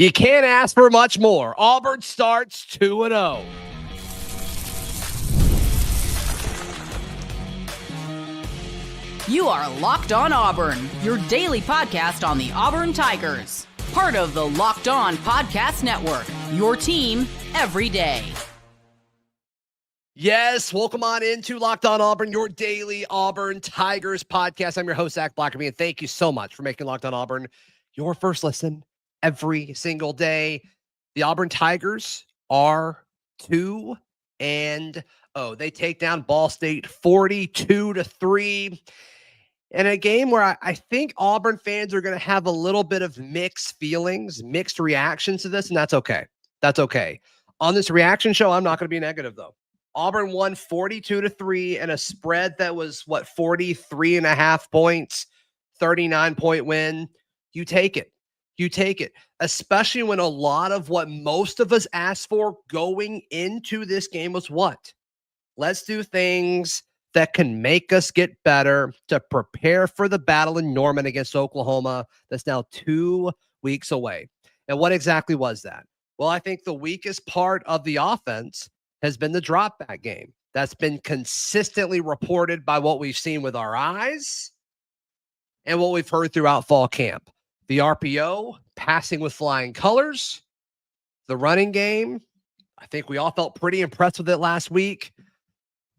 You can't ask for much more. Auburn starts 2-0. You are Locked On Auburn, your daily podcast on the Auburn Tigers. Part of the Locked On Podcast Network, your team every day. Yes, welcome on into Locked On Auburn, your daily Auburn Tigers podcast. I'm your host, Zac Blackerby, and thank you so much for making Locked On Auburn your first listen every single day. The Auburn Tigers are 2-0. They take down Ball State 42-3 in a game where I think Auburn fans are going to have a little bit of mixed feelings, mixed reactions to this, and that's okay. That's okay. On this reaction show, I'm not going to be negative, though. Auburn won 42-3 and a spread that was, 43.5 points, 39-point win. You take it. You take it, especially when a lot of what most of us asked for going into this game was what? Let's do things that can make us get better to prepare for the battle in Norman against Oklahoma that's now 2 weeks away. And what exactly was that? Well, I think the weakest part of the offense has been the drop back game. That's been consistently reported by what we've seen with our eyes and what we've heard throughout fall camp. The RPO, passing with flying colors, the running game. I think we all felt pretty impressed with it last week.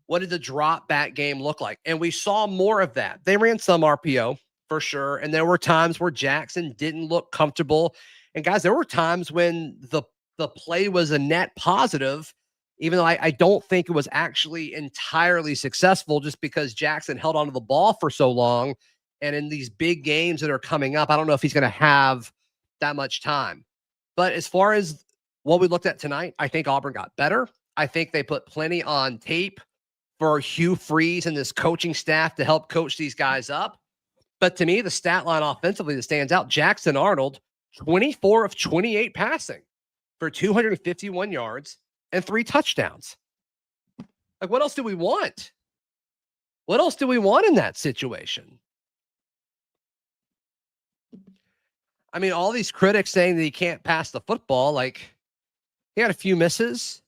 What did the drop back game look like? And we saw more of that. They ran some RPO for sure. And there were times where Jackson didn't look comfortable. And guys, there were times when the play was a net positive, even though I don't think it was actually entirely successful just because Jackson held onto the ball for so long. And in these big games that are coming up, I don't know if he's going to have that much time. But as far as what we looked at tonight, I think Auburn got better. I think they put plenty on tape for Hugh Freeze and this coaching staff to help coach these guys up. But to me, the stat line offensively that stands out, Jackson Arnold, 24 of 28 passing for 251 yards and 3 touchdowns. Like, what else do we want? What else do we want in that situation? I mean, all these critics saying that he can't pass the football, like, he had a few misses,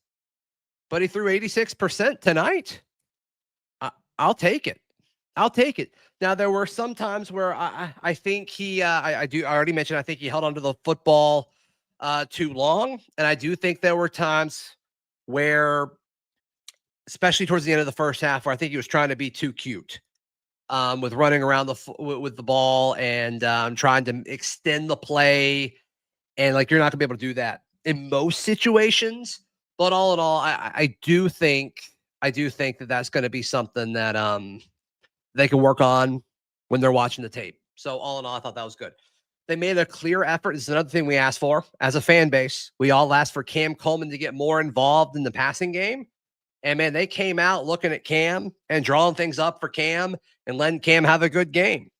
but he threw 86% tonight. I'll take it. I'll take it. Now, there were some times where I think I already mentioned, I think he held onto the football too long. And I do think there were times where, especially towards the end of the first half, where I think he was trying to be too cute. With running around with the ball and trying to extend the play. And like, you're not gonna be able to do that in most situations, but all in all, I do think that that's going to be something that they can work on when they're watching the tape. So all in all, I thought that was good. They made a clear effort. This is another thing we asked for as a fan base. We all asked for Cam Coleman to get more involved in the passing game. And man, they came out looking at Cam and drawing things up for Cam and letting Cam have a good game.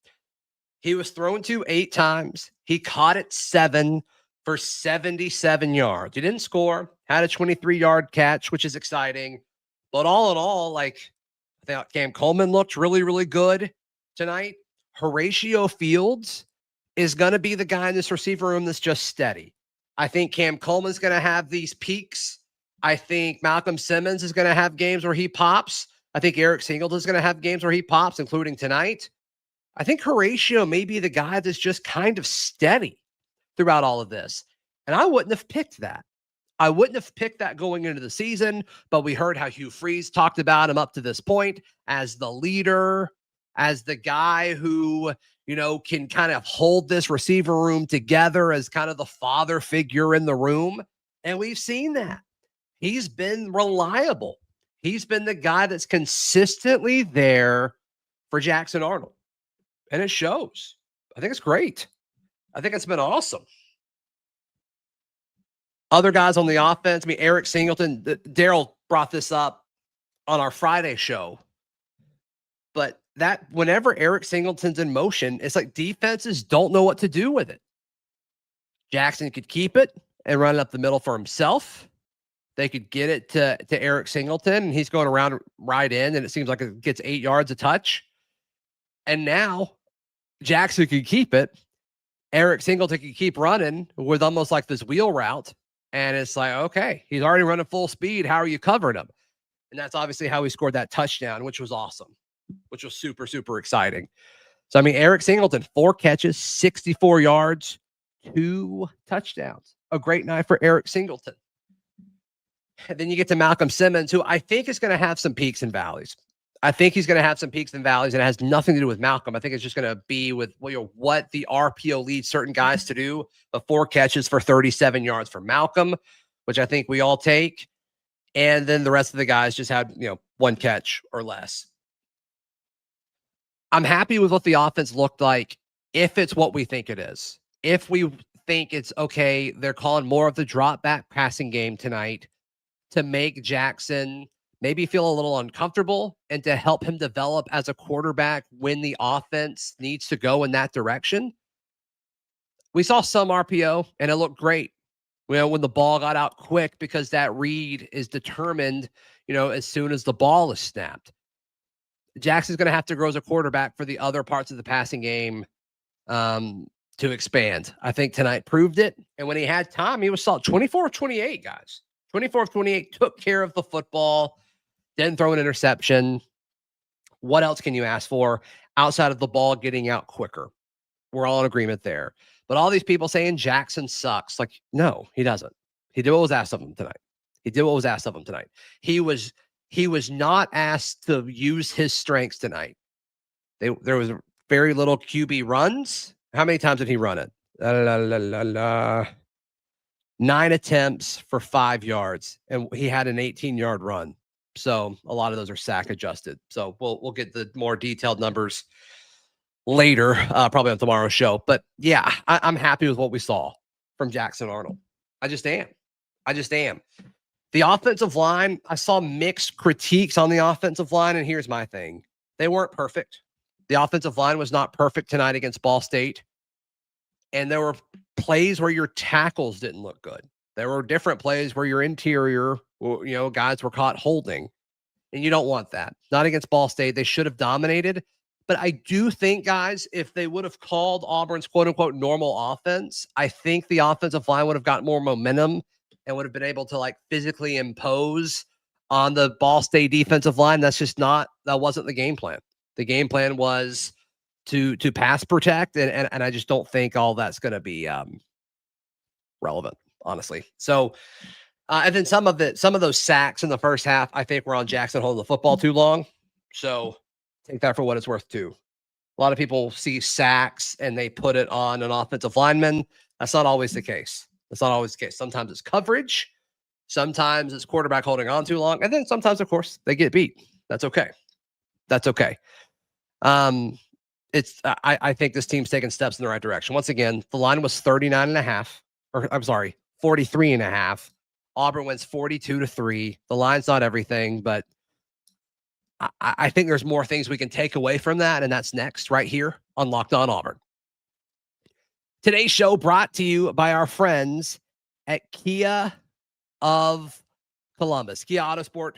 He was thrown to 8 times. He caught it 7 for 77 yards. He didn't score, had a 23-yard catch, which is exciting. But all in all, like, I thought Cam Coleman looked really, really good tonight. Horatio Fields is going to be the guy in this receiver room that's just steady. I think Cam Coleman's going to have these peaks. I think Malcolm Simmons is going to have games where he pops. I think Eric Singleton is going to have games where he pops, including tonight. I think Horatio may be the guy that's just kind of steady throughout all of this. And I wouldn't have picked that. I wouldn't have picked that going into the season, but we heard how Hugh Freeze talked about him up to this point as the leader, as the guy who, can kind of hold this receiver room together as kind of the father figure in the room. And we've seen that. He's been reliable. He's been the guy that's consistently there for Jackson Arnold. And it shows. I think it's great. I think it's been awesome. Other guys on the offense, Eric Singleton, Daryl brought this up on our Friday show. But that whenever Eric Singleton's in motion, it's like defenses don't know what to do with it. Jackson could keep it and run it up the middle for himself. They could get it to Eric Singleton, and he's going around right in, and it seems like it gets 8 yards a touch. And now Jackson could keep it Eric Singleton can keep running with almost like this wheel route. And it's like, okay, he's already running full speed. How are you covering him? And that's obviously how he scored that touchdown, which was awesome, which was super, super exciting. So, I mean, Eric Singleton, 4 catches, 64 yards, 2 touchdowns. A great night for Eric Singleton. And then you get to Malcolm Simmons, who I think is going to have some peaks and valleys. I think he's going to have some peaks and valleys, and it has nothing to do with Malcolm. I think it's just going to be with what the RPO leads certain guys to do. But 4 catches for 37 yards for Malcolm, which I think we all take. And then the rest of the guys just had, 1 catch or less. I'm happy with what the offense looked like if it's what we think it is. If we think it's okay, they're calling more of the drop back passing game tonight to make Jackson maybe feel a little uncomfortable and to help him develop as a quarterback when the offense needs to go in that direction. We saw some RPO and it looked great. When the ball got out quick, because that read is determined, as soon as the ball is snapped. Jackson's going to have to grow as a quarterback for the other parts of the passing game to expand. I think tonight proved it. And when he had time, he was solid. 24 of 28, guys. 24 of 28, took care of the football, didn't throw an interception. What else can you ask for outside of the ball getting out quicker? We're all in agreement there. But all these people saying Jackson sucks, like, no, he doesn't. He did what was asked of him tonight. He was not asked to use his strengths tonight. There was very little QB runs. How many times did he run it? 9 attempts for 5 yards, and he had an 18-yard run. So a lot of those are sack adjusted. So we'll get the more detailed numbers later, probably on tomorrow's show. But yeah, I'm happy with what we saw from Jackson Arnold. I just am. The offensive line, I saw mixed critiques on the offensive line, and here's my thing. They weren't perfect. The offensive line was not perfect tonight against Ball State. And there were plays where your tackles didn't look good. There were different plays where your interior, guys were caught holding. And you don't want that. Not against Ball State. They should have dominated. But I do think, guys, if they would have called Auburn's quote-unquote normal offense, I think the offensive line would have got more momentum and would have been able to physically impose on the Ball State defensive line. That wasn't the game plan. The game plan was to pass protect, and I just don't think all that's going to be relevant, honestly. So, and then some of those sacks in the first half, I think were on Jackson holding the football too long. So take that for what it's worth too. A lot of people see sacks and they put it on an offensive lineman. That's not always the case. Sometimes it's coverage. Sometimes it's quarterback holding on too long. And then sometimes, of course, they get beat. That's okay. I think this team's taking steps in the right direction. Once again, the line was 43.5. Auburn wins 42-3. The line's not everything, but I think there's more things we can take away from that, and that's next right here on Locked On Auburn. Today's show brought to you by our friends at Kia of Columbus. Kia Autosport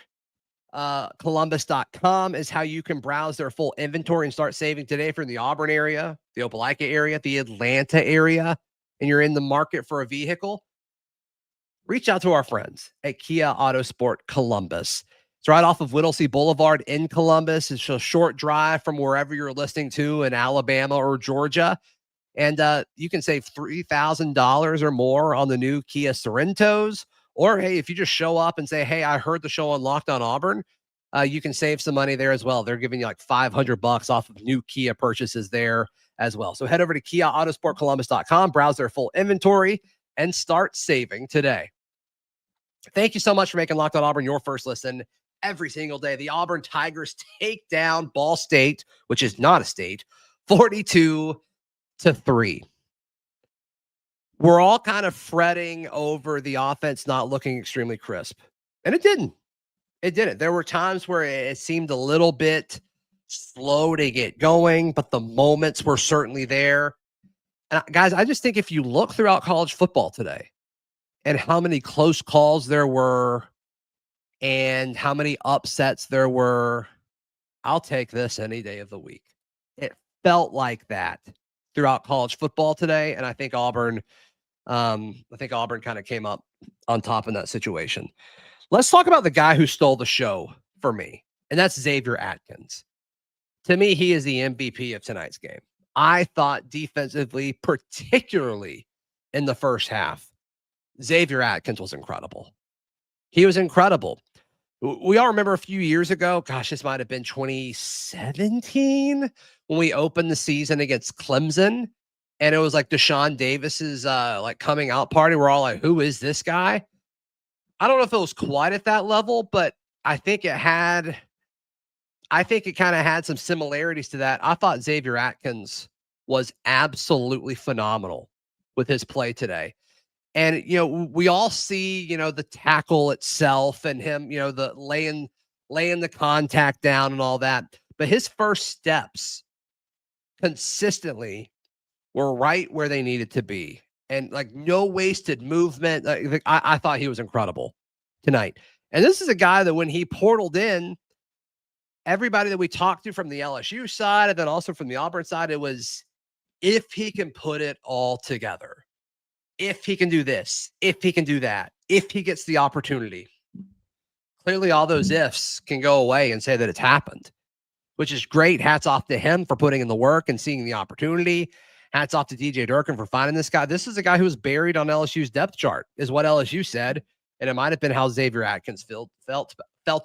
Columbus.com is how you can browse their full inventory and start saving today if you're in the Auburn area, the Opelika area, the Atlanta area, and you're in the market for a vehicle. Reach out to our friends at Kia Autosport Columbus. It's right off of Whittlesey Boulevard in Columbus. It's a short drive from wherever you're listening to in Alabama or Georgia. And you can save $3,000 or more on the new Kia Sorrentos. Or, hey, if you just show up and say, hey, I heard the show on Locked On Auburn, you can save some money there as well. They're giving you like $500 off of new Kia purchases there as well. So head over to KiaAutosportColumbus.com, browse their full inventory, and start saving today. Thank you so much for making Locked On Auburn your first listen every single day. The Auburn Tigers take down Ball State, which is not a state, 42-3. We're all kind of fretting over the offense not looking extremely crisp. And it didn't. There were times where it seemed a little bit slow to get going, but the moments were certainly there. And guys, I just think if you look throughout college football today and how many close calls there were and how many upsets there were, I'll take this any day of the week. It felt like that throughout college football today, and I think Auburn kind of came up on top in that situation. Let's talk about the guy who stole the show for me, and that's Xavier Atkins. To me, he is the MVP of tonight's game. I thought defensively, particularly in the first half, Xavier Atkins was incredible. He was incredible. We all remember a few years ago, gosh, this might have been 2017 when we opened the season against Clemson. And it was like Deshaun Davis's like coming out party. We're all like, who is this guy? I don't know if it was quite at that level, but I think it kind of had some similarities to that. I thought Xavier Atkins was absolutely phenomenal with his play today. And, we all see, the tackle itself and him, the laying the contact down and all that. But his first steps consistently were right where they needed to be. And like no wasted movement. I thought he was incredible tonight. And this is a guy that when he portaled in, everybody that we talked to from the LSU side and then also from the Auburn side, it was if he can put it all together. If he can do this, if he can do that, if he gets the opportunity. Clearly, all those ifs can go away and say that it's happened, which is great. Hats off to him for putting in the work and seeing the opportunity. Hats off to DJ Durkin for finding this guy. This is a guy who was buried on LSU's depth chart, is what LSU said. And it might have been how Xavier Atkins felt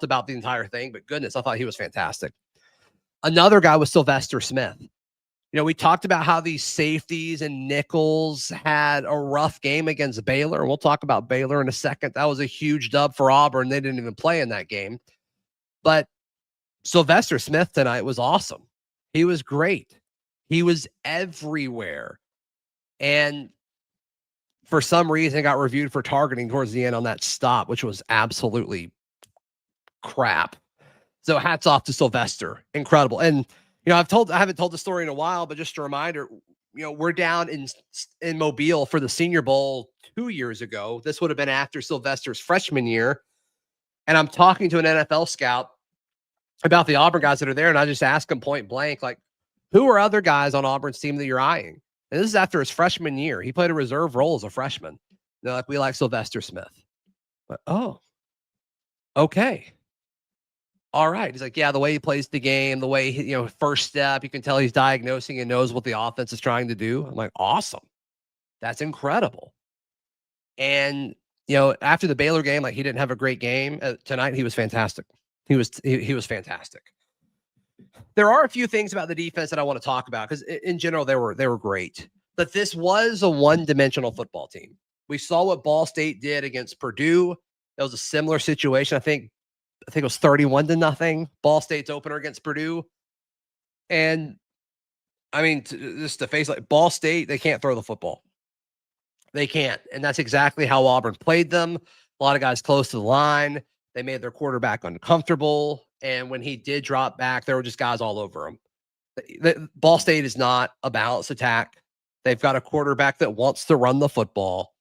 about the entire thing. But goodness, I thought he was fantastic. Another guy was Sylvester Smith. We talked about how these safeties and nickels had a rough game against Baylor. And we'll talk about Baylor in a second. That was a huge dub for Auburn. They didn't even play in that game. But Sylvester Smith tonight was awesome. He was great. He was everywhere. And for some reason, got reviewed for targeting towards the end on that stop, which was absolutely crap. So hats off to Sylvester. Incredible. And I haven't told the story in a while, but just a reminder, we're down in Mobile for the Senior Bowl 2 years ago. This would have been after Sylvester's freshman year. And I'm talking to an NFL scout about the Auburn guys that are there. And I just ask him point blank, like, who are other guys on Auburn's team that you're eyeing? And this is after his freshman year. He played a reserve role as a freshman. They're like, we like Sylvester Smith. But, oh, okay. All right. He's like, yeah, the way he plays the game, the way he, first step, you can tell he's diagnosing and knows what the offense is trying to do. I'm like, awesome. That's incredible. And, after the Baylor game, like he didn't have a great game tonight. He was fantastic. He was fantastic. There are a few things about the defense that I want to talk about because in general, they were great, but this was a one-dimensional football team. We saw what Ball State did against Purdue. That was a similar situation. I think it was 31-0, Ball State's opener against Purdue. And I mean, just to face like Ball State, they can't throw the football. They can't. And that's exactly how Auburn played them. A lot of guys close to the line. They made their quarterback uncomfortable. And when he did drop back, there were just guys all over him. Ball State is not a balanced attack. They've got a quarterback that wants to run the football.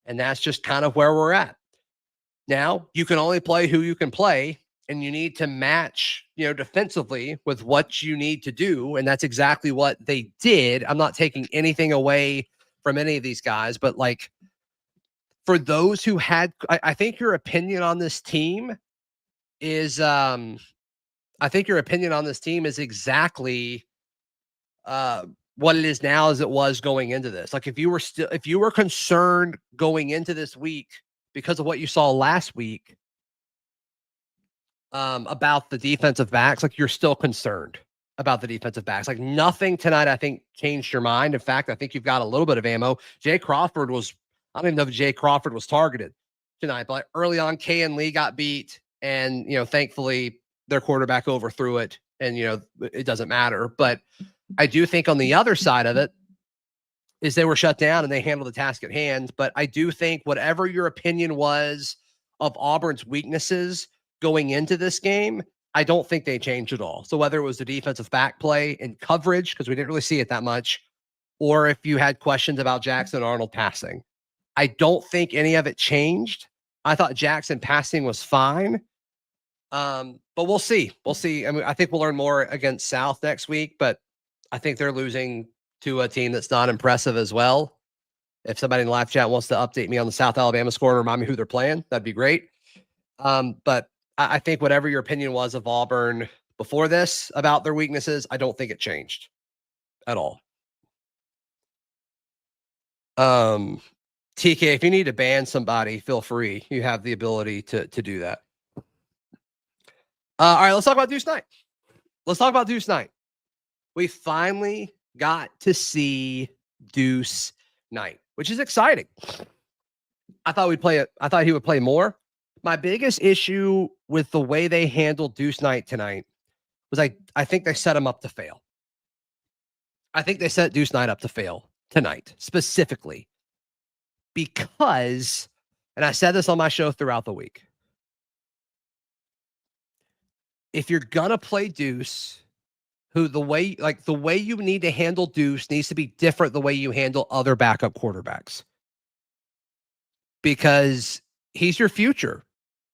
And that's just kind of where we're at. Now, you can only play who you can play, and you need to match, defensively with what you need to do. And that's exactly what they did. I'm not taking anything away from any of these guys, but like for those who had, I think your opinion on this team is, exactly what it is now as it was going into this. Like if you were concerned going into this week because of what you saw last week about the defensive backs, like you're still concerned about the defensive backs. Like nothing tonight, I think, changed your mind. In fact, I think you've got a little bit of ammo. I don't even know if Jay Crawford was targeted tonight, but early on, Kay and Lee got beat. And, thankfully their quarterback overthrew it and, it doesn't matter. But I do think on the other side of it is they were shut down and they handled the task at hand. But I do think whatever your opinion was of Auburn's weaknesses going into this game, I don't think they changed at all. So whether it was the defensive back play and coverage, because we didn't really see it that much, or if you had questions about Jackson Arnold passing, I don't think any of it changed. I thought Jackson passing was fine. But we'll see. I mean, I think we'll learn more against South next week, but I think they're losing to a team that's not impressive as well. If somebody in the live chat wants to update me on the South Alabama score and remind me who they're playing, that'd be great. But I think whatever your opinion was of Auburn before this about their weaknesses, I don't think it changed at all. TK, if you need to ban somebody, feel free. You have the ability to do that. All right, let's talk about Deuce Knight. We finally got to see Deuce Knight, which is exciting. I thought he would play more. My biggest issue with the way they handled Deuce Knight tonight was I think they set him up to fail. I think they set Deuce Knight up to fail tonight, specifically because, and I said this on my show throughout the week, if you're gonna play Deuce, the way you need to handle Deuce needs to be different the way you handle other backup quarterbacks. Because he's your future.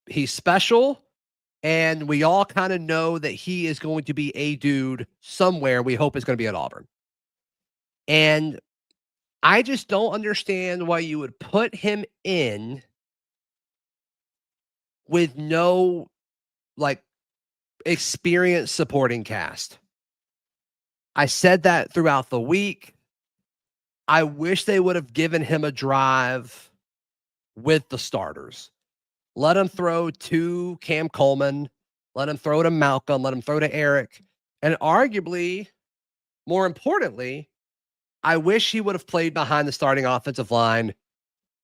He's special, and we all kind of know that he is going to be a dude somewhere. We hope it's going to be at Auburn. And I just don't understand why you would put him in with no experienced supporting cast. I said that throughout the week. I wish they would have given him a drive with the starters. Let him throw to Cam Coleman. Let him throw to Malcolm. Let him throw to Eric. And arguably, more importantly, I wish he would have played behind the starting offensive line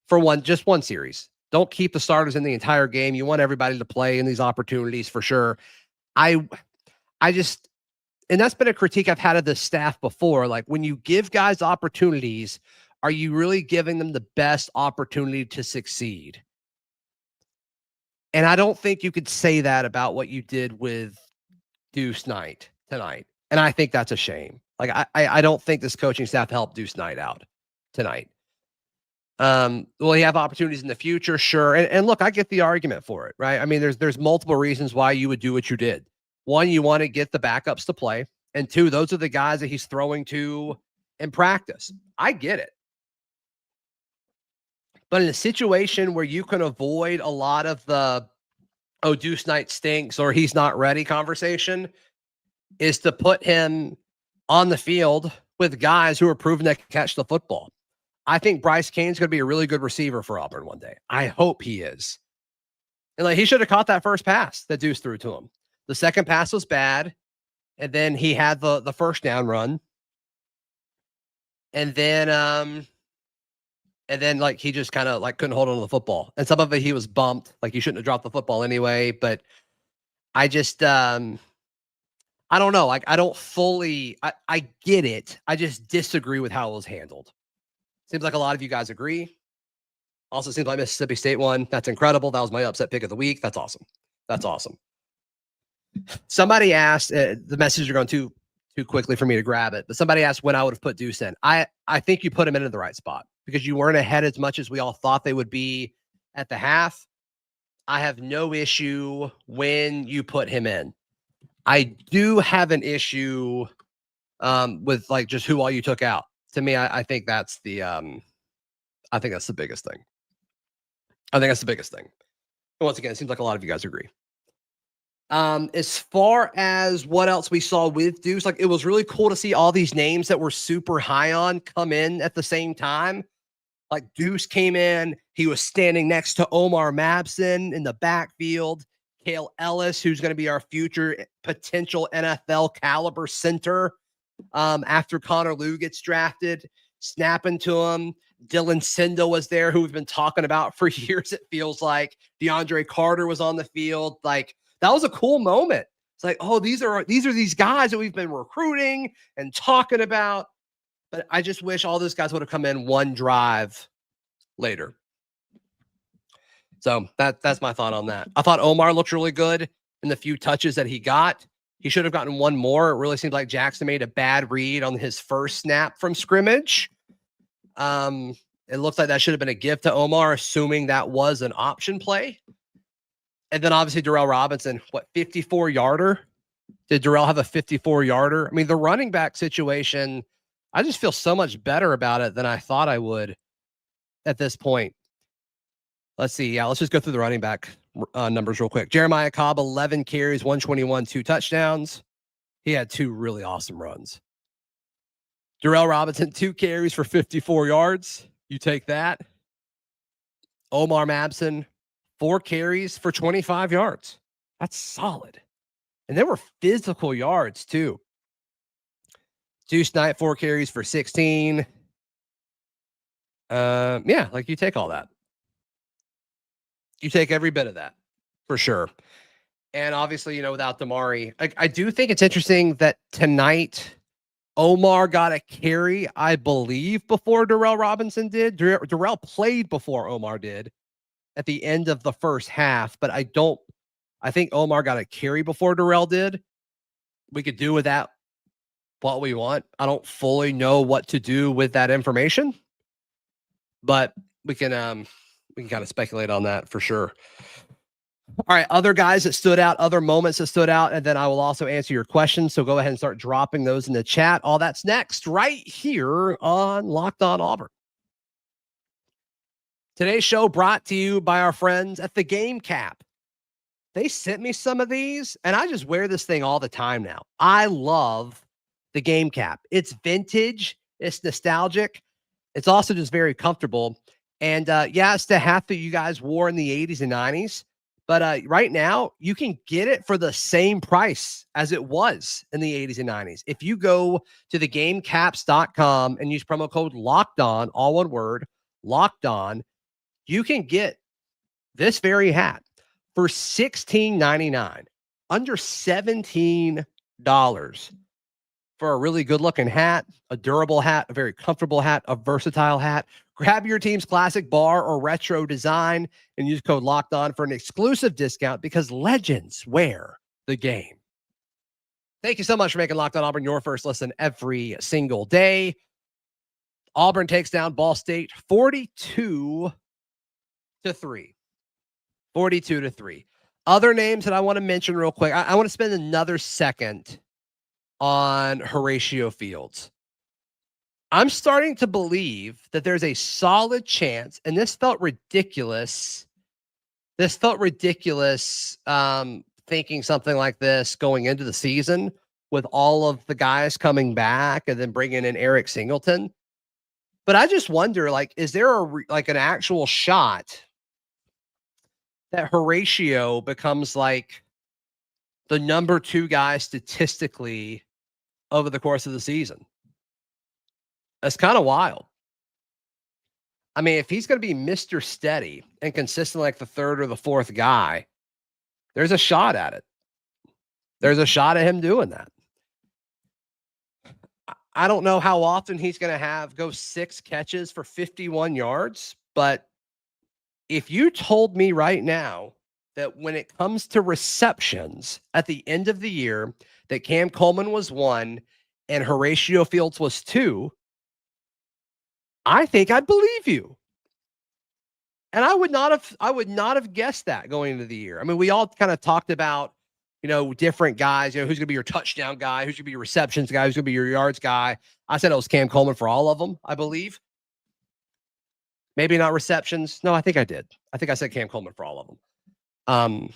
for just one series. Don't keep the starters in the entire game. You want everybody to play in these opportunities for sure. And that's been a critique I've had of the staff before. Like, when you give guys opportunities, are you really giving them the best opportunity to succeed? And I don't think you could say that about what you did with Deuce Knight tonight. And I think that's a shame. Like, I don't think this coaching staff helped Deuce Knight out tonight. Will he have opportunities in the future? Sure. And look, I get the argument for it, right? I mean, there's multiple reasons why you would do what you did. One, you want to get the backups to play. And two, those are the guys that he's throwing to in practice. I get it. But in a situation where you can avoid a lot of the, oh, Deuce Knight stinks or he's not ready conversation, is to put him on the field with guys who are proven to catch the football. I think Bryce Cain's going to be a really good receiver for Auburn one day. I hope he is. And he should have caught that first pass that Deuce threw to him. The second pass was bad. And then he had the first down run. And then he just kind of couldn't hold on to the football. And some of it he was bumped. He shouldn't have dropped the football anyway. But I just I don't know. I don't fully I get it. I just disagree with how it was handled. Seems like a lot of you guys agree. Also seems like Mississippi State won. That's incredible. That was my upset pick of the week. That's awesome. That's awesome. Somebody asked, the messages are going too quickly for me to grab it, but somebody asked when I would have put Deuce in. I think you put him in the right spot because you weren't ahead as much as we all thought they would be at the half. I have no issue when you put him in. I do have an issue with just who all you took out. To me, I think that's the biggest thing. I think that's the biggest thing. And once again, it seems like a lot of you guys agree. As far as what else we saw with Deuce, it was really cool to see all these names that we're super high on come in at the same time. Deuce came in, he was standing next to Omar Mabson in the backfield. Cale Ellis, who's going to be our future potential NFL caliber center after Connor Lew gets drafted, snapping to him. Dylan Sindel was there, who we've been talking about for years, it feels like. DeAndre Carter was on the field. That was a cool moment. It's oh, these are these guys that we've been recruiting and talking about. But I just wish all those guys would have come in one drive later. So that's my thought on that. I thought Omar looked really good in the few touches that he got. He should have gotten one more. It really seemed like Jackson made a bad read on his first snap from scrimmage. It looks like that should have been a gift to Omar, assuming that was an option play. And then obviously Darrell Robinson, 54-yarder? Did Darrell have a 54-yarder? I mean, the running back situation, I just feel so much better about it than I thought I would at this point. Let's see. Yeah, let's just go through the running back numbers real quick. Jeremiah Cobb, 11 carries, 121, 2 touchdowns. He had 2 really awesome runs. Darrell Robinson, 2 carries for 54 yards. You take that. Omar Mabson, 4 carries for 25 yards. That's solid. And there were physical yards too. Deuce Knight, 4 carries for 16. Yeah, like you take all that. You take every bit of that for sure. And obviously, without Damari, I do think it's interesting that tonight Omar got a carry, I believe, before Darrell Robinson did. Darrell played before Omar did at the end of the first half, but I think Omar got a carry before Darrell did. We could do with that what we want. I don't fully know what to do with that information, but we can kind of speculate on that for sure. All right, other guys that stood out, other moments that stood out, and then I will also answer your questions. So go ahead and start dropping those in the chat. All that's next right here on Locked On Auburn. Today's show brought to you by our friends at the Game Cap. They sent me some of these, and I just wear this thing all the time now. I love the Game Cap. It's vintage. It's nostalgic. It's also just very comfortable. And yeah, it's the hat that you guys wore in the 80s and 90s. But right now, you can get it for the same price as it was in the 80s and 90s. If you go to thegamecaps.com and use promo code LOCKEDON, all one word, Locked On, you can get this very hat for $16.99, under $17 for a really good-looking hat, a durable hat, a very comfortable hat, a versatile hat. Grab your team's classic bar or retro design and use code Locked On for an exclusive discount because legends wear the game. Thank you so much for making Locked On Auburn your first listen every single day. Auburn takes down Ball State 42-3. 42-3. Other names that I want to mention real quick. I want to spend another second on Horatio Fields. I'm starting to believe that there's a solid chance, and this felt ridiculous. Thinking something like this going into the season with all of the guys coming back and then bringing in Eric Singleton. But I just wonder, is there an actual shot that Horatio becomes like the number 2 guy statistically over the course of the season? That's kind of wild. I mean, if he's going to be Mr. Steady and consistent like the 3rd or the 4th guy, there's a shot at it. There's a shot at him doing that. I don't know how often he's going to go 6 catches for 51 yards, but if you told me right now that when it comes to receptions at the end of the year, that Cam Coleman was 1 and Horatio Fields was 2, I think I'd believe you. And I would not have guessed that going into the year. I mean, we all kind of talked about, different guys, who's going to be your touchdown guy, who's going to be your receptions guy, who's going to be your yards guy. I said it was Cam Coleman for all of them, I believe. Maybe not receptions. No, I think I did. I think I said Cam Coleman for all of them.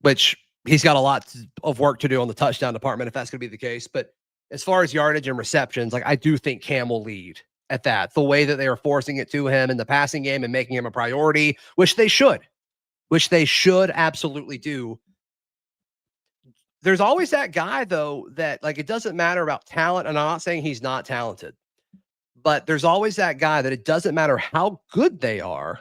Which he's got a lot of work to do on the touchdown department if that's going to be the case. But as far as yardage and receptions, I do think Cam will lead at that. The way that they are forcing it to him in the passing game and making him a priority, which they should absolutely do. There's always that guy, though, that it doesn't matter about talent. And I'm not saying he's not talented, but there's always that guy that it doesn't matter how good they are.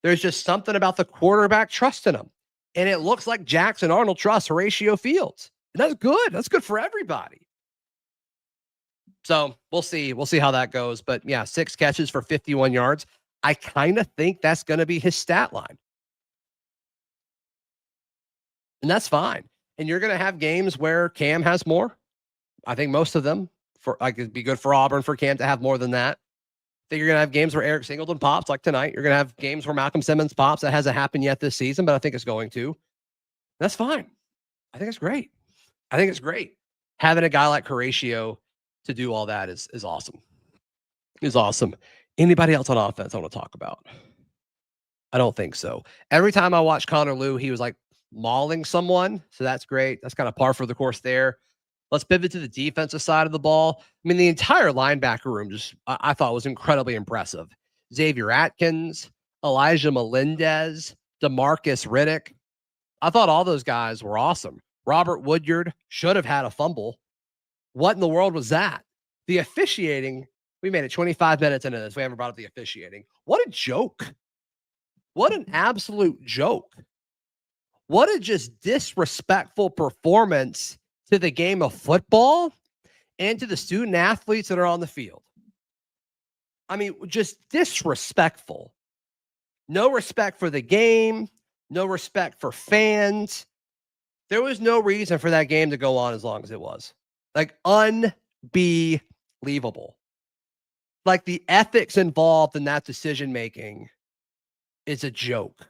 There's just something about the quarterback trusting him. And it looks like Jackson Arnold trusts Horatio Fields. And that's good. That's good for everybody. So we'll see. We'll see how that goes. But yeah, 6 catches for 51 yards. I kind of think that's going to be his stat line. And that's fine. And you're going to have games where Cam has more. I think most of them it'd be good for Auburn for Cam to have more than that. I think you're going to have games where Eric Singleton pops like tonight. You're going to have games where Malcolm Simmons pops. That hasn't happened yet this season, but I think it's going to. That's fine. I think it's great. Having a guy like Horatio to do all that is awesome. Is awesome. Anybody else on offense I want to talk about? I don't think so. Every time I watch Connor Lew, he was like mauling someone. So that's great. That's kind of par for the course there. Let's pivot to the defensive side of the ball. I mean, the entire linebacker room just I thought was incredibly impressive. Xavier Atkins, Elijah Melendez, DeMarcus Riddick. I thought all those guys were awesome. Robert Woodyard should have had a fumble. What in the world was that? The officiating, we made it 25 minutes into this. We haven't brought up the officiating. What a joke. What an absolute joke. What a just disrespectful performance to the game of football and to the student athletes that are on the field. I mean, just disrespectful. No respect for the game, no respect for fans. There was no reason for that game to go on as long as it was. Like, unbelievable. Like, the ethics involved in that decision making is a joke.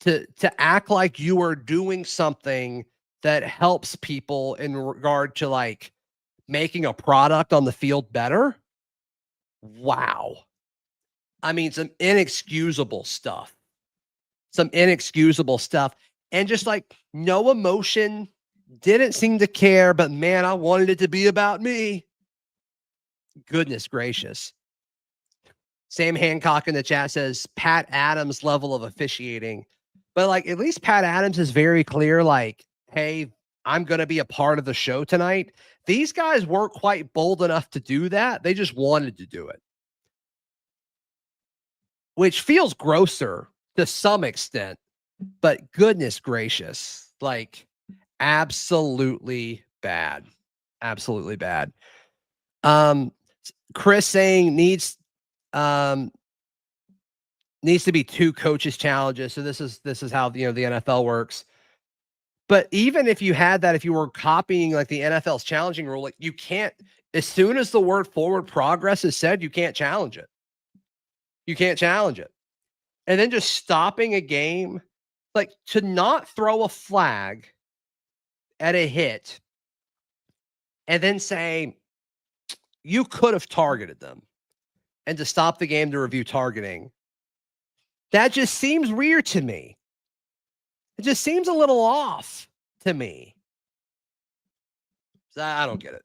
To act like you are doing something that helps people in regard to like making a product on the field better. Wow. I mean, some inexcusable stuff. And just like no emotion, didn't seem to care, but man, I wanted it to be about me. Goodness gracious. Sam Hancock in the chat says Pat Adams level of officiating. But like, at least Pat Adams is very clear, like, hey, I'm going to be a part of the show tonight. These guys weren't quite bold enough to do that. They just wanted to do it, which feels grosser to some extent, but goodness gracious, like absolutely bad. Absolutely bad. Chris saying needs to be 2 coaches challenges. So this is how the NFL works. But even if you had that, if you were copying like the NFL's challenging rule, like you can't, as soon as the word forward progress is said, you can't challenge it. You can't challenge it. And then just stopping a game, like to not throw a flag at a hit and then say you could have targeted them and to stop the game to review targeting. That just seems weird to me. It just seems a little off to me. I don't get it.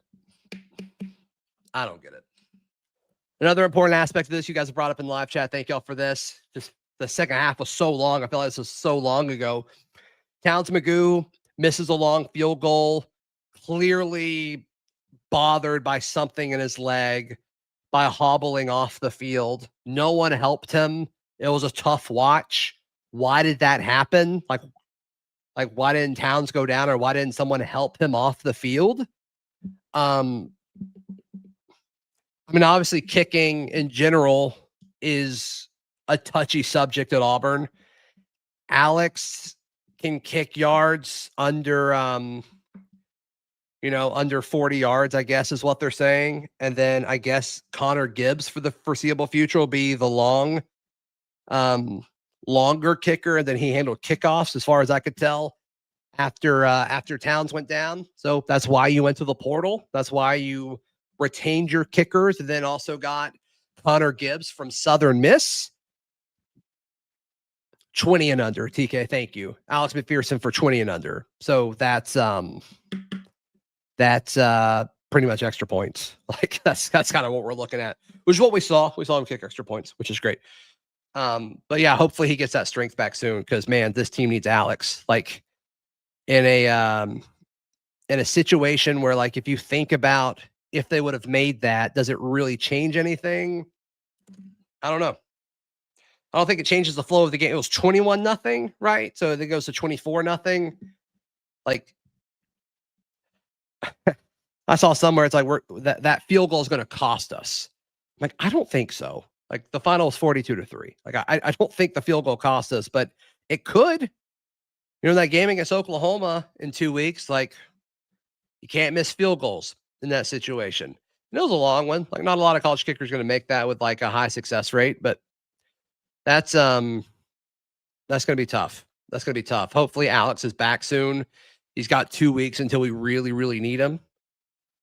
Another important aspect of this, you guys have brought up in live chat. Thank y'all for this. Just the second half was so long. I feel like this was so long ago. Towns Magoo misses a long field goal, clearly bothered by something in his leg, by hobbling off the field. No one helped him. It was a tough watch. Why did that happen? Like why didn't Towns go down, or why didn't someone help him off the field? I mean, obviously kicking in general is a touchy subject at Auburn. Alex can kick yards under, under 40 yards, I guess is what they're saying. And then I guess Connor Gibbs for the foreseeable future will be the longer kicker, and then he handled kickoffs as far as I could tell after Towns went down. So that's why you went to the portal. That's why you retained your kickers, and then also got Connor Gibbs from Southern Miss. 20 and under, TK. Thank you. Alex McPherson for 20 and under. So that's pretty much extra points. Like that's kind of what we're looking at, which is what we saw. We saw him kick extra points, which is great. But yeah, hopefully he gets that strength back soon, because man, this team needs Alex. Like in a situation where, like, if you think about if they would have made that, does it really change anything? I don't know. I don't think it changes the flow of the game. It was 21-0, right? So it goes to 24-0. Like I saw somewhere it's like that field goal is going to cost us. Like, I don't think so. Like the final was 42-3. Like I don't think the field goal cost us, but it could. That game against Oklahoma in 2 weeks, like you can't miss field goals in that situation. It was a long one. Like not a lot of college kickers going to make that with like a high success rate, but that's going to be tough. That's going to be tough. Hopefully Alex is back soon. He's got 2 weeks until we really, really need him.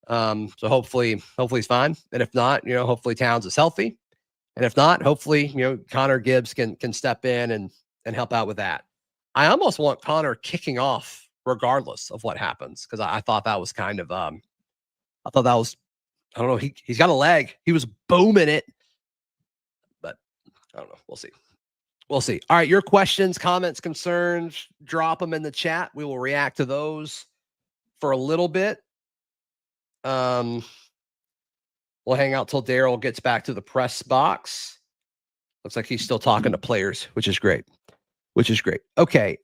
So hopefully he's fine. And if not, hopefully Towns is healthy. And if not, hopefully, Connor Gibbs can step in and help out with that. I almost want Connor kicking off regardless of what happens, because I thought that was kind of I don't know, he's got a leg. He was booming it. But I don't know. We'll see. We'll see. All right, your questions, comments, concerns, drop them in the chat. We will react to those for a little bit. We'll hang out till Daryl gets back to the press box. Looks like he's still talking to players, which is great. Okay.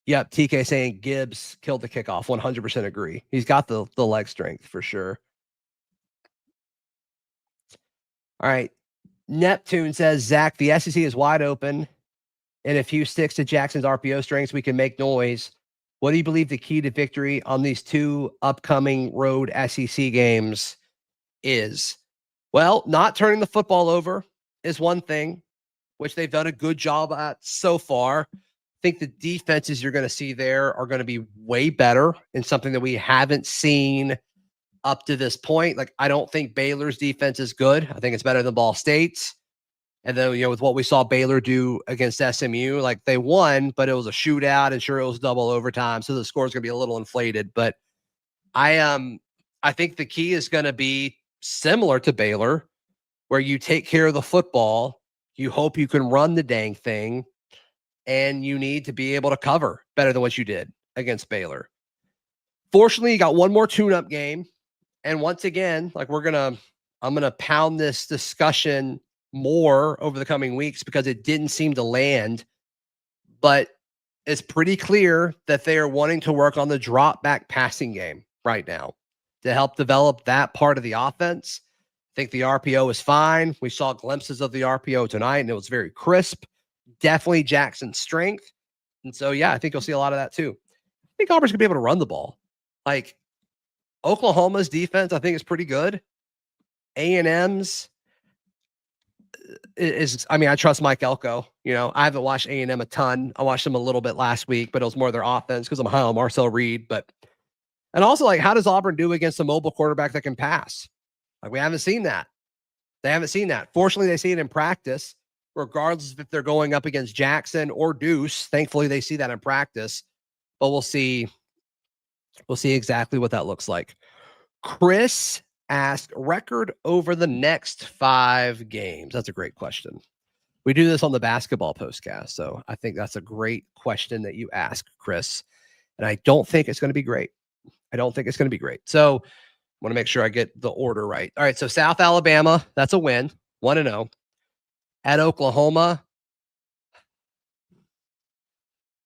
Yep, TK saying Gibbs killed the kickoff. 100% agree. He's got the leg strength for sure. All right. Neptune says, Zach, the SEC is wide open, and if you sticks to Jackson's RPO strengths, we can make noise. What do you believe the key to victory on these two upcoming road SEC games is? Well, not turning the football over is one thing, which they've done a good job at so far. I think the defenses you're going to see there are going to be way better, and something that we haven't seen up to this point. Like, I don't think Baylor's defense is good. I think it's better than Ball State's. And then, with what we saw Baylor do against SMU, like, they won, but it was a shootout, and sure, it was double overtime, so the score is going to be a little inflated. But I think the key is going to be similar to Baylor, where you take care of the football, you hope you can run the dang thing, and you need to be able to cover better than what you did against Baylor. Fortunately, you got one more tune-up game. And once again, like, I'm going to pound this discussion more over the coming weeks because it didn't seem to land. But it's pretty clear that they are wanting to work on the drop back passing game right now to help develop that part of the offense. I think the RPO is fine. We saw glimpses of the RPO tonight, and it was very crisp. Definitely Jackson's strength. And so, yeah, I think you'll see a lot of that too. I think Auburn's going to be able to run the ball. Like, Oklahoma's defense, I think, is pretty good. A&M's is, I trust Mike Elko. I haven't watched A&M a ton. I watched them a little bit last week, but it was more their offense because I'm high on Marcel Reed. And also, like, how does Auburn do against a mobile quarterback that can pass? Like, we haven't seen that. They haven't seen that. Fortunately, they see it in practice, regardless of if they're going up against Jackson or Deuce. Thankfully, they see that in practice. But we'll see. We'll see exactly what that looks like. Chris asked, record over the next 5 games. That's a great question. We do this on the basketball postcast, so I think that's a great question that you ask, Chris. And I don't think it's going to be great. So I want to make sure I get the order right. All right, so South Alabama, that's a win, 1-0. At Oklahoma.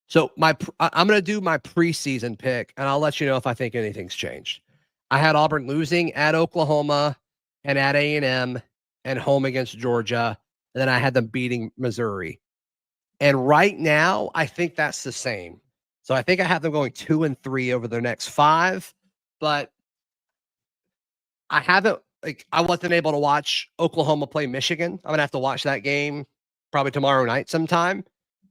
So I'm going to do my preseason pick, and I'll let you know if I think anything's changed. I had Auburn losing at Oklahoma and at A&M and home against Georgia, and then I had them beating Missouri. And right now, I think that's the same. So I think I have them going 2-3 over their next 5, but I wasn't able to watch Oklahoma play Michigan. I'm going to have to watch that game probably tomorrow night sometime,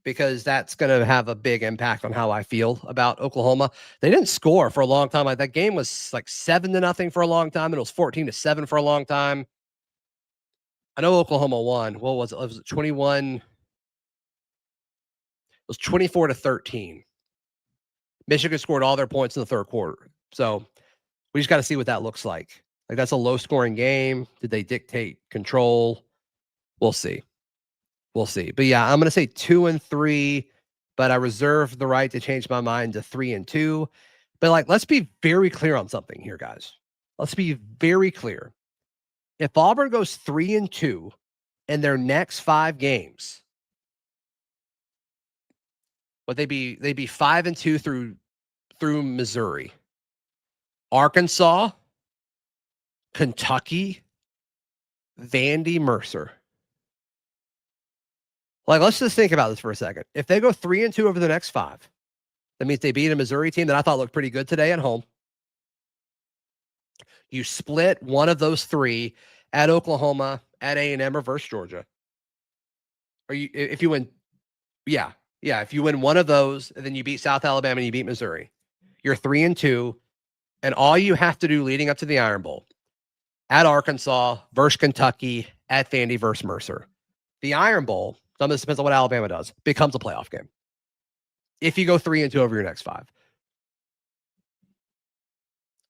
because that's going to have a big impact on how I feel about Oklahoma. They didn't score for a long time. Like, that game was like 7-0 for a long time, and it was 14-7 for a long time. I know Oklahoma won. What was it? It was 21. It was 24-13. Michigan scored all their points in the third quarter. So we just got to see what that looks like. Like, that's a low-scoring game. Did they dictate control? We'll see. But yeah, I'm going to say 2-3, but I reserve the right to change my mind to 3-2. But, like, let's be very clear on something here, guys. Let's be very clear. If Auburn goes 3-2 in their next 5 games, but they'd be 5-2 through Missouri, Arkansas, Kentucky, Vandy, Mercer. Like, let's just think about this for a second. If they go 3-2 over the next 5, that means they beat a Missouri team that I thought looked pretty good today at home. You split one of those 3 at Oklahoma, at A&M, or versus Georgia. If you win one of those, and then you beat South Alabama and you beat Missouri, you're 3-2. And all you have to do leading up to the Iron Bowl, at Arkansas versus Kentucky, at Vandy versus Mercer. The Iron Bowl, some of this depends on what Alabama does, becomes a playoff game. If you go 3-2 over your next 5.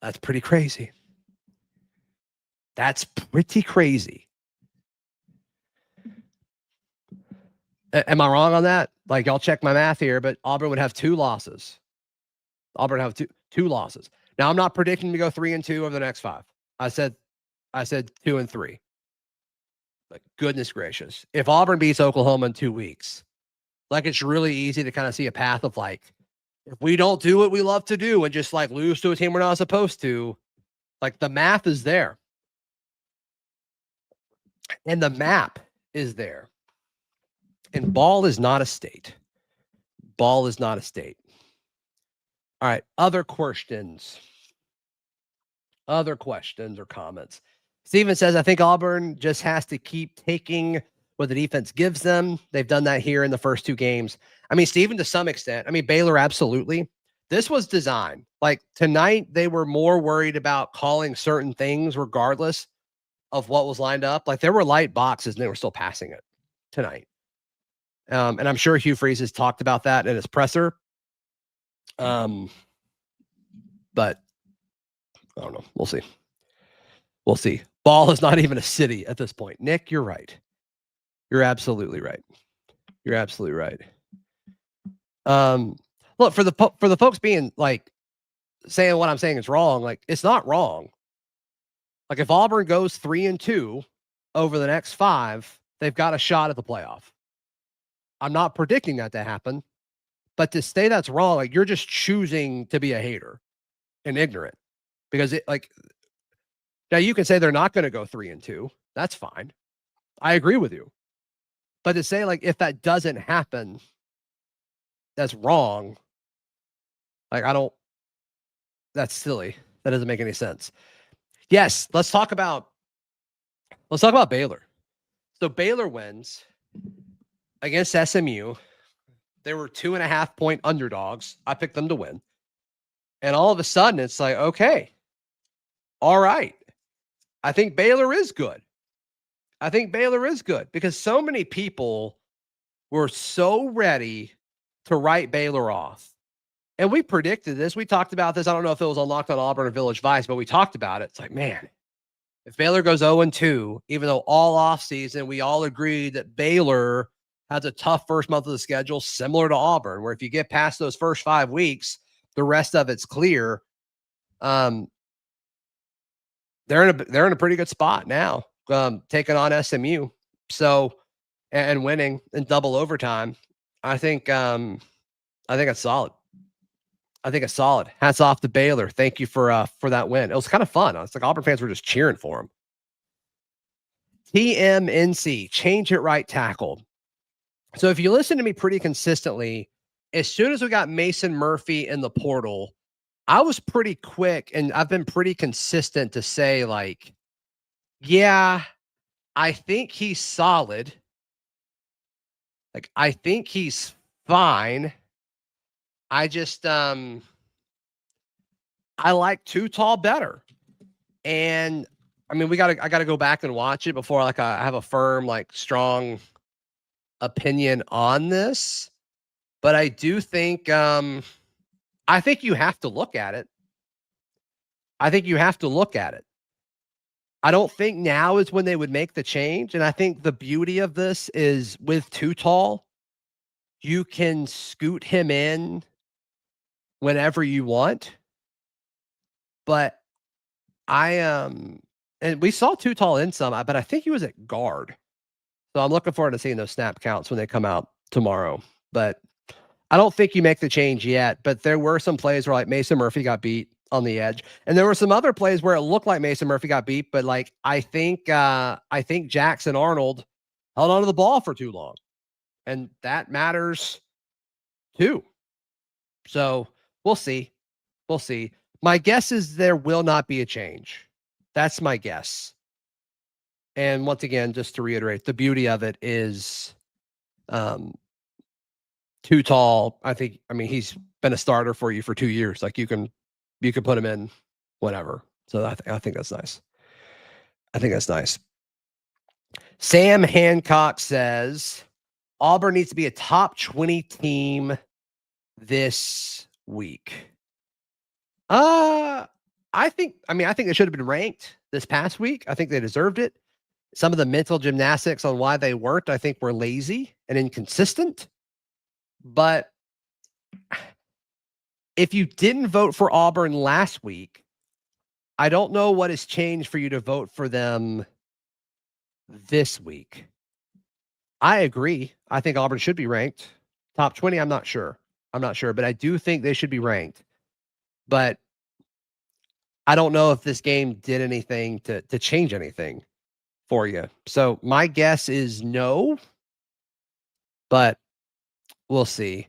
That's pretty crazy. That's pretty crazy. Am I wrong on that? Like, y'all check my math here, but Auburn would have 2 losses. Auburn would have two losses. Now, I'm not predicting to go 3-2 over the next 5. I said 2-3. But goodness gracious, if Auburn beats Oklahoma in 2 weeks, like, it's really easy to kind of see a path of, like, if we don't do what we love to do and just, like, lose to a team we're not supposed to, like, the math is there. And the map is there. And ball is not a state. Ball is not a state. All right, other questions or comments. Steven says, I think Auburn just has to keep taking what the defense gives them. They've done that here in the first 2 games. I mean, Steven, to some extent. I mean, Baylor, absolutely. This was designed. Like, tonight, they were more worried about calling certain things regardless of what was lined up. Like, there were light boxes and they were still passing it tonight. And I'm sure Hugh Freeze has talked about that in his presser. But I don't know. We'll see. We'll see. Ball is not even a city at this point. Nick, you're right. You're absolutely right. You're absolutely right. Look, for the folks being like saying what I'm saying is wrong, like, it's not wrong. Like, if Auburn goes 3-2 over the next 5, they've got a shot at the playoff. I'm not predicting that to happen, but to say that's wrong, like, you're just choosing to be a hater and ignorant, because it, like, now you can say they're not going to go 3-2. That's fine. I agree with you. But to say, like, if that doesn't happen, that's wrong. Like, that's silly. That doesn't make any sense. Yes, let's talk about Baylor. So Baylor wins against SMU. They were 2.5-point underdogs. I picked them to win. And all of a sudden, it's like, okay, all right. I think Baylor is good. Because so many people were so ready to write Baylor off. And we predicted this. We talked about this. I don't know if it was on Locked On Auburn or Village Vice, but we talked about it. It's like, man, if Baylor goes 0-2, even though all offseason we all agreed that Baylor has a tough first month of the schedule, similar to Auburn, where if you get past those first 5 weeks, the rest of it's clear. They're in a pretty good spot now, taking on SMU. So, and winning in double overtime. I think it's solid. It's solid. Hats off to Baylor. Thank you for that win. It was kind of fun. It's like Auburn fans were just cheering for him. TMNC, change it right tackle. So if you listen to me pretty consistently, as soon as we got Mason Murphy in the portal, I was pretty quick, and I've been pretty consistent to say, like, yeah, I think he's solid. Like, I think he's fine. I just, I like Too Tall better. And I mean, I got to go back and watch it before, like, I have a firm, like, strong opinion on this. But I do think, I think you have to look at it. I don't think now is when they would make the change. And I think the beauty of this is with Too Tall, you can scoot him in whenever you want. But and we saw Too Tall in some, but I think he was at guard. So I'm looking forward to seeing those snap counts when they come out tomorrow. But I don't think you make the change yet. But there were some plays where, like, Mason Murphy got beat on the edge. And there were some other plays where it looked like Mason Murphy got beat, but, like, I think Jackson Arnold held onto the ball for too long. And that matters too. So we'll see. My guess is there will not be a change. That's my guess. And once again, just to reiterate, the beauty of it is Too Tall. I mean, he's been a starter for you for 2 years. Like, you can put him in whatever. So I think that's nice. I think that's nice. Sam Hancock says Auburn needs to be a top 20 team this week. I think they should have been ranked this past week. I think they deserved it. Some of the mental gymnastics on why they weren't, I think, were lazy and inconsistent. But if you didn't vote for Auburn last week, I don't know what has changed for you to vote for them this week. I agree. I think Auburn should be ranked top 20. I'm not sure, but I do think they should be ranked. But I don't know if this game did anything to change anything for you. So my guess is no, but we'll see.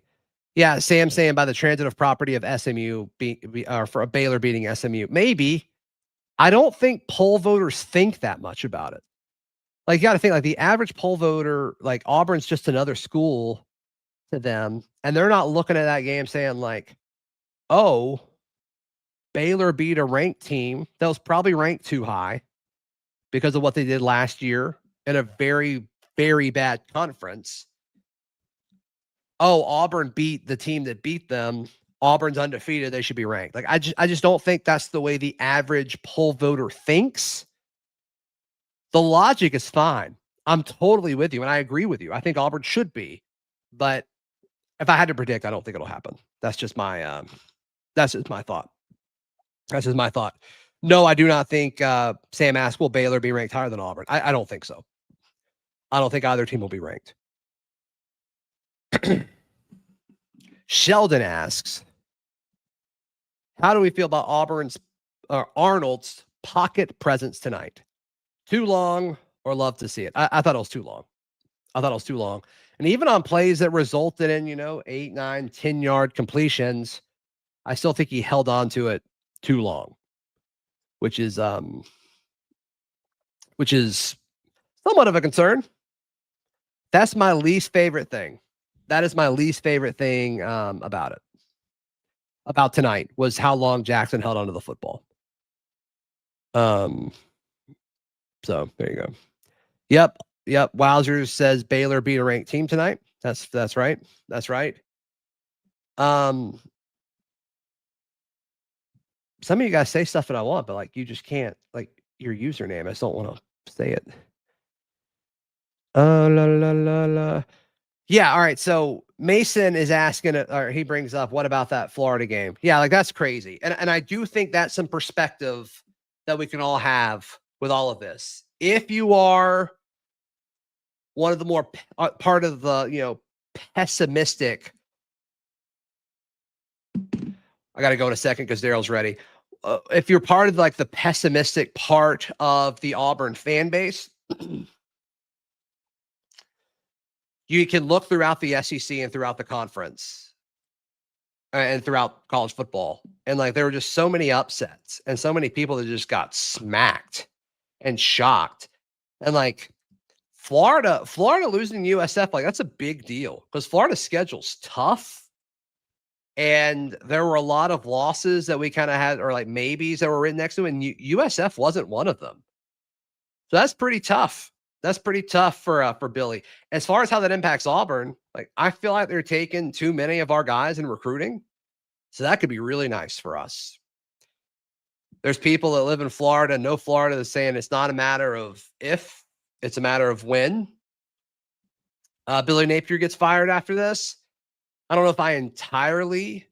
Yeah, Sam saying by the transitive property of SMU for a Baylor beating SMU. Maybe. I don't think poll voters think that much about it. Like, you got to think, like, the average poll voter, like, Auburn's just another school to them, and they're not looking at that game saying, like, oh, Baylor beat a ranked team that was probably ranked too high because of what they did last year in a very, very bad conference. Oh, Auburn beat the team that beat them. Auburn's undefeated. They should be ranked. Like, I just don't think that's the way the average poll voter thinks. The logic is fine. I'm totally with you, and I agree with you. I think Auburn should be, but if I had to predict, I don't think it'll happen. That's just my thought. That's just my thought. No, I do not think Sam asked, will Baylor be ranked higher than Auburn? I don't think so. I don't think either team will be ranked. Sheldon asks, how do we feel about Arnold's pocket presence tonight? Too long or love to see it? I thought it was too long. And even on plays that resulted in, 8, 9, 10-yard completions, I still think he held on to it too long, which is somewhat of a concern. That's my least favorite thing. That is my least favorite thing about it. About tonight was how long Jackson held onto the football. So there you go. Yep. Wowzers says Baylor beat a ranked team tonight. That's right. Some of you guys say stuff that I want, but like you just can't, like your username. I just don't want to say it. Yeah. All right. So Mason is asking, or he brings up, what about that Florida game? Yeah, like that's crazy. And I do think that's some perspective that we can all have with all of this. If you are one of the more part of the, pessimistic, I got to go in a second because Daryl's ready. If you're part of like the pessimistic part of the Auburn fan base, you can look throughout the SEC and throughout the conference and throughout college football. And like, there were just so many upsets and so many people that just got smacked and shocked. And like Florida losing USF, like that's a big deal because Florida's schedule's tough. And there were a lot of losses that we kind of had, or like maybes that were written next to it, and USF wasn't one of them. So that's pretty tough. That's pretty tough for Billy. As far as how that impacts Auburn, like I feel like they're taking too many of our guys in recruiting. So that could be really nice for us. There's people that live in Florida, know Florida, that's saying it's not a matter of if, it's a matter of when. Billy Napier gets fired after this. I don't know if I entirely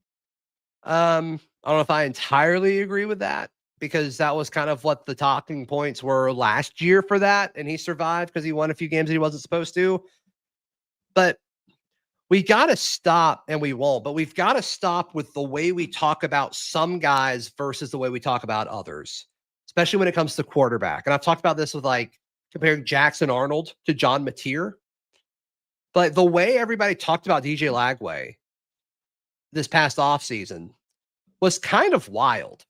agree with that, because that was kind of what the talking points were last year for that. And he survived because he won a few games that he wasn't supposed to. But we got to stop, and we won't, but we've got to stop with the way we talk about some guys versus the way we talk about others, especially when it comes to quarterback. And I've talked about this with like comparing Jackson Arnold to John Mateer. But the way everybody talked about DJ Lagway this past offseason was kind of wild.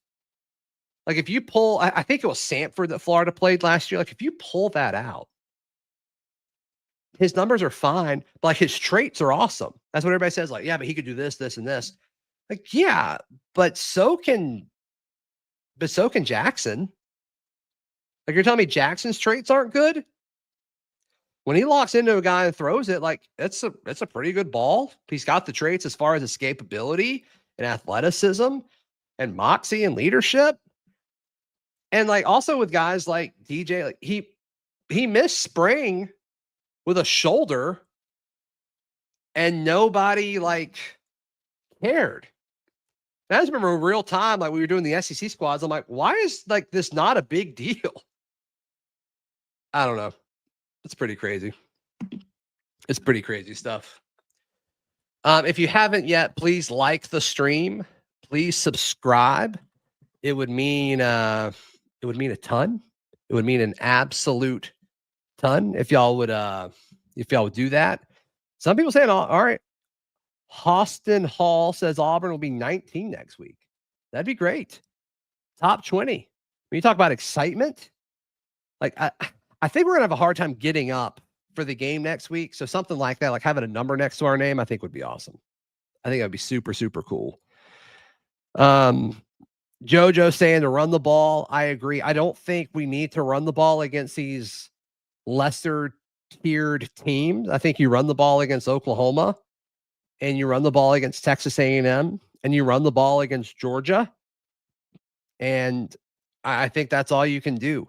Like if you pull, I think it was Sanford that Florida played last year. Like if you pull that out, his numbers are fine, but like his traits are awesome. That's what everybody says. Like, yeah, but he could do this, this, and this. Like, yeah, but so can but so can Jackson. Like, you're telling me Jackson's traits aren't good? When he locks into a guy and throws it, like, it's a pretty good ball. He's got the traits as far as escapability and athleticism and moxie and leadership. And like, also with guys like DJ, like he missed spring with a shoulder and nobody like cared. And I just remember in real time, like we were doing the SEC squads. I'm like, why is like this not a big deal? I don't know. It's pretty crazy. It's pretty crazy stuff. If you haven't yet, please like the stream. Please subscribe. It would mean a ton. It would mean an absolute ton if y'all would do that. Some people saying, all right. Austin Hall says Auburn will be 19 next week. That'd be great. Top 20. When you talk about excitement, like I think we're gonna have a hard time getting up for the game next week. So something like that, like having a number next to our name, I think would be awesome. I think that'd be super, super cool. JoJo saying to run the ball. I agree. I don't think we need to run the ball against these lesser tiered teams. I think you run the ball against Oklahoma and you run the ball against Texas A&M and you run the ball against Georgia. And I think that's all you can do.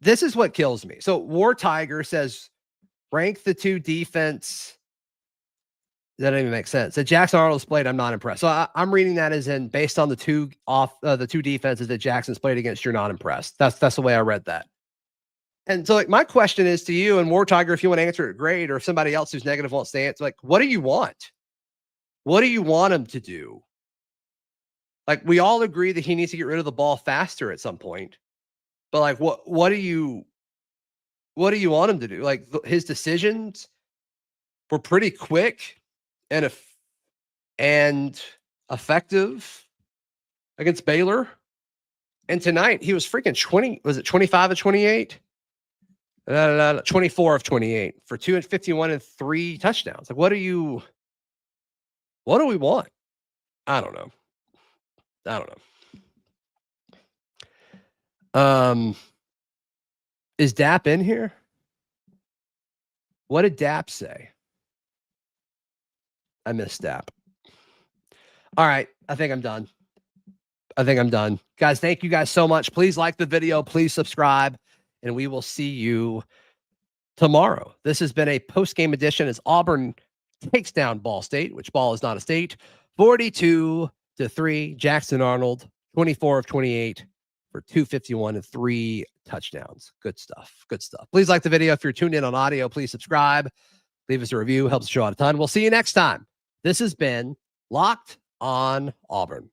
This is what kills me. So War Tiger says, rank the two defense. That doesn't even make sense. That Jackson Arnold's played, I'm not impressed. So I'm reading that as in based on the two defenses that Jackson's played against, you're not impressed. That's the way I read that. And so like my question is to you and War Tiger, if you want to answer it, great. Or if somebody else who's negative wants to answer, like, what do you want? What do you want him to do? Like, we all agree that he needs to get rid of the ball faster at some point. But like, what do you want him to do? Like his decisions were pretty quick and effective against Baylor. And tonight he was freaking 25 of 28? 24 of 28 for 251 and 3 touchdowns. Like, what do we want? I don't know. Is Dap in here? What did Dap say? I missed Dap. All right. I think I'm done. Guys, thank you guys so much. Please like the video. Please subscribe. And we will see you tomorrow. This has been a post-game edition as Auburn takes down Ball State, which Ball is not a state, 42-3. Jackson Arnold, 24 of 28 for 251 and 3 touchdowns. Good stuff. Please like the video. If you're tuned in on audio, please subscribe. Leave us a review. Helps the show out a ton. We'll see you next time. This has been Locked On Auburn.